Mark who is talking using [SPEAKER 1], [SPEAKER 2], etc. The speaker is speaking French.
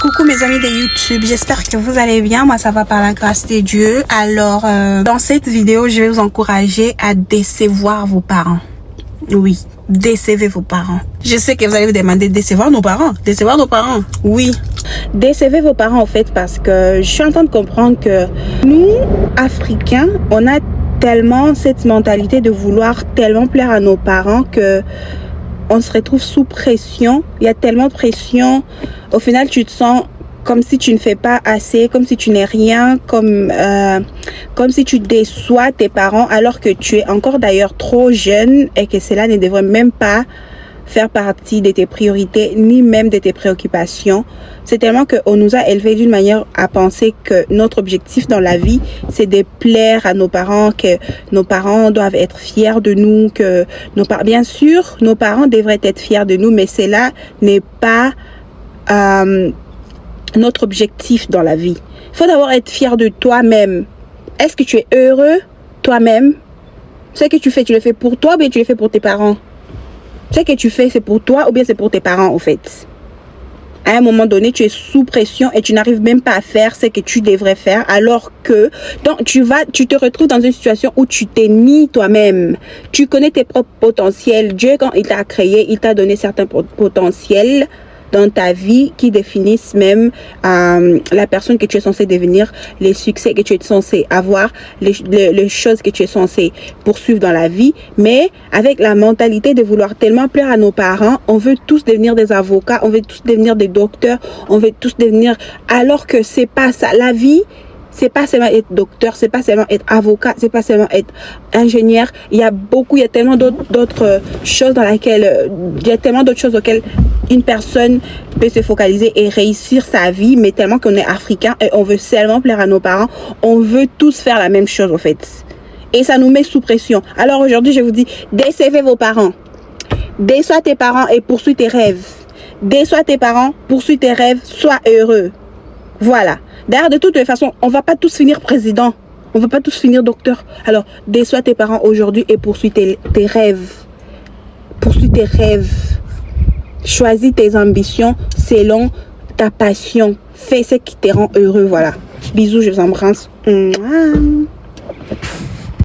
[SPEAKER 1] Coucou mes amis de YouTube, j'espère que vous allez bien. Moi ça va par la grâce de Dieu. Alors dans cette vidéo je vais vous encourager à décevoir vos parents. Oui, décevez vos parents. Je sais que vous allez vous demander décevoir nos parents. Décevoir nos parents, oui. Décevez vos parents en fait parce que je suis en train de comprendre que nous Africains on a tellement cette mentalité de vouloir tellement plaire à nos parents que on se retrouve sous pression. Il y a tellement de pression. Au final, tu te sens comme si tu ne fais pas assez, comme si tu n'es rien, comme si tu déçois tes parents alors que tu es encore d'ailleurs trop jeune et que cela ne devrait même pas faire partie de tes priorités ni même de tes préoccupations. C'est tellement qu'on nous a élevés d'une manière à penser que notre objectif dans la vie c'est de plaire à nos parents, que nos parents doivent être fiers de nous, que bien sûr nos parents devraient être fiers de nous, mais cela n'est pas notre objectif dans la vie. Il faut d'abord être fier de toi-même. Est-ce que tu es heureux toi-même? Ce que tu fais, tu le fais pour toi ou bien tu le fais pour tes parents? Ce que tu fais, c'est pour toi ou bien c'est pour tes parents, en fait. À un moment donné, tu es sous pression et tu n'arrives même pas à faire ce que tu devrais faire, alors que donc, tu te retrouves dans une situation où tu t'es nié toi-même. Tu connais tes propres potentiels. Dieu, quand il t'a créé, il t'a donné certains potentiels dans ta vie qui définissent même la personne que tu es censé devenir, les succès que tu es censé avoir, les choses que tu es censé poursuivre dans la vie. Mais avec la mentalité de vouloir tellement plaire à nos parents, on veut tous devenir des avocats, on veut tous devenir des docteurs, on veut tous devenir, alors que c'est pas ça. La vie, c'est pas seulement être docteur, c'est pas seulement être avocat, c'est pas seulement être ingénieur. Il y a tellement d'autres choses il y a tellement d'autres choses auxquelles une personne peut se focaliser et réussir sa vie, mais tellement qu'on est africain et on veut seulement plaire à nos parents, on veut tous faire la même chose en fait. Et ça nous met sous pression. Alors aujourd'hui, je vous dis, décevez vos parents. Déçois tes parents et poursuis tes rêves. Déçois tes parents, poursuis tes rêves, sois heureux. Voilà. D'ailleurs, de toutes les façons, on va pas tous finir président. On va pas tous finir docteur. Alors, déçois tes parents aujourd'hui et poursuis tes rêves. Poursuis tes rêves. Choisis tes ambitions selon ta passion. Fais ce qui te rend heureux. Voilà. Bisous, je vous embrasse. Mouah.